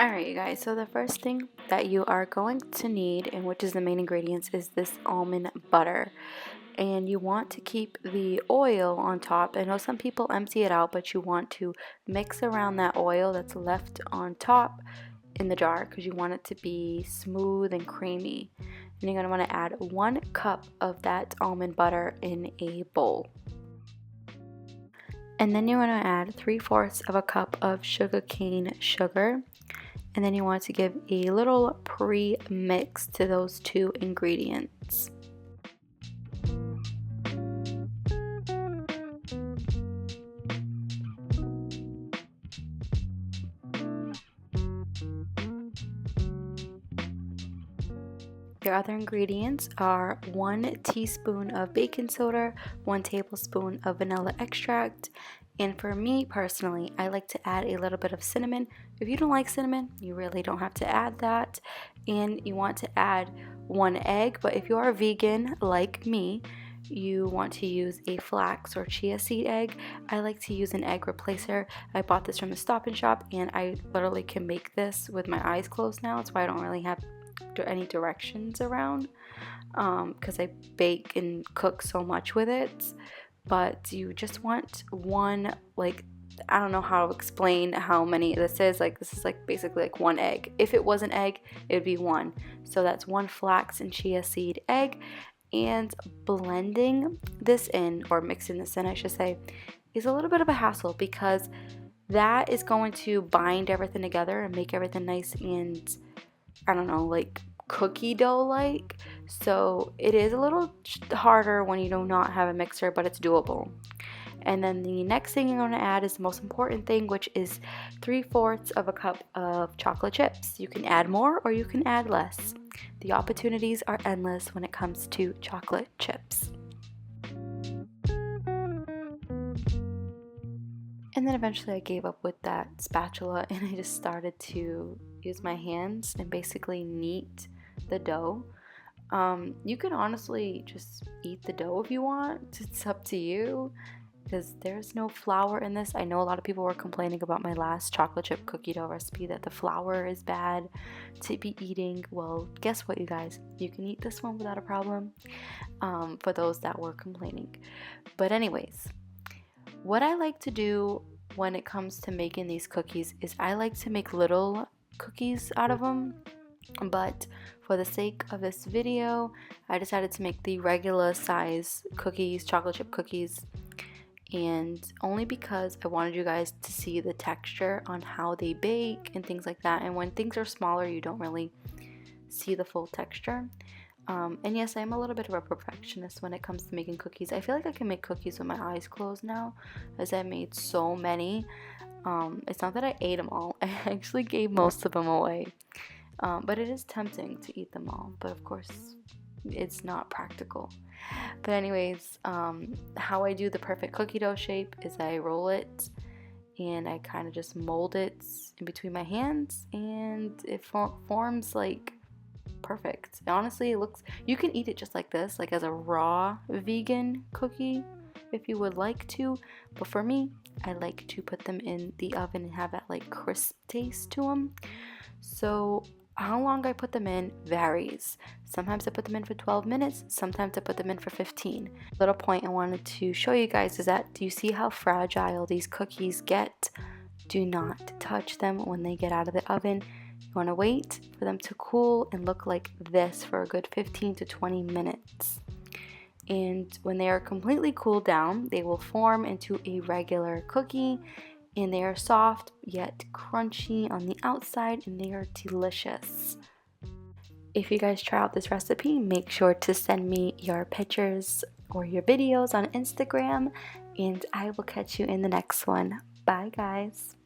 Alright, you guys, so the first thing that you are going to need, and which is the main ingredients, is this almond butter. And you want to keep the oil on top. I know some people empty it out, but you want to mix around that oil that's left on top in the jar because you want it to be smooth and creamy. And you're going to want to add 1 cup of that almond butter in a bowl. And then you want to add 3/4 of a cup of sugarcane sugar. And then you want to give a little pre-mix to those 2 ingredients. Your other ingredients are 1 teaspoon of baking soda, 1 tablespoon of vanilla extract, and for me personally, I like to add a little bit of cinnamon. If you don't like cinnamon, you really don't have to add that. And you want to add 1 egg, but if you are vegan like me, you want to use a flax or chia seed egg. I like to use an egg replacer. I bought this from the Stop and Shop, and I literally can make this with my eyes closed now. That's why I don't really have any directions around because I bake and cook so much with it. But you just want 1, like, I don't know how to explain how many this is. Like, this is like basically like 1 egg. If it was an egg, it would be 1. So that's 1 flax and chia seed egg. And blending this in, or mixing this in I should say, is a little bit of a hassle because that is going to bind everything together and make everything nice and, I don't know, like cookie dough like. So it is a little harder when you do not have a mixer, but it's doable. And then the next thing you're going to add is the most important thing, which is 3/4 of a cup of chocolate chips. You can add more or you can add less. The opportunities are endless when it comes to chocolate chips. And then eventually I gave up with that spatula and I just started to use my hands and basically knead the dough. You can honestly just eat the dough if you want. It's up to you because there's no flour in this. I know a lot of people were complaining about my last chocolate chip cookie dough recipe that the flour is bad to be eating. Well, guess what, you guys? You can eat this one without a problem, for those that were complaining. But anyways, what I like to do when it comes to making these cookies is I like to make little cookies out of them, but for the sake of this video, I decided to make the regular size cookies, chocolate chip cookies, and only because I wanted you guys to see the texture on how they bake and things like that. And when things are smaller, you don't really see the full texture. And yes, I'm a little bit of a perfectionist when it comes to making cookies. I feel like I can make cookies with my eyes closed now, as I made so many. It's not that I ate them all. I actually gave most of them away. But it is tempting to eat them all. But of course, it's not practical. But anyways, how I do the perfect cookie dough shape is I roll it and I kind of just mold it in between my hands, and it forms like perfect. Honestly, it looks, you can eat it just like this, like as a raw vegan cookie if you would like to, but for me, I like to put them in the oven and have that like crisp taste to them. So how long I put them in varies. Sometimes I put them in for 12 minutes, sometimes I put them in for 15. Little point I wanted to show you guys is that, do you see how fragile these cookies get? Do not touch them when they get out of the oven. You want to wait for them to cool and look like this for a good 15 to 20 minutes. And when they are completely cooled down, they will form into a regular cookie, and they are soft yet crunchy on the outside, and they are delicious. If you guys try out this recipe, make sure to send me your pictures or your videos on Instagram, and I will catch you in the next one. Bye, guys.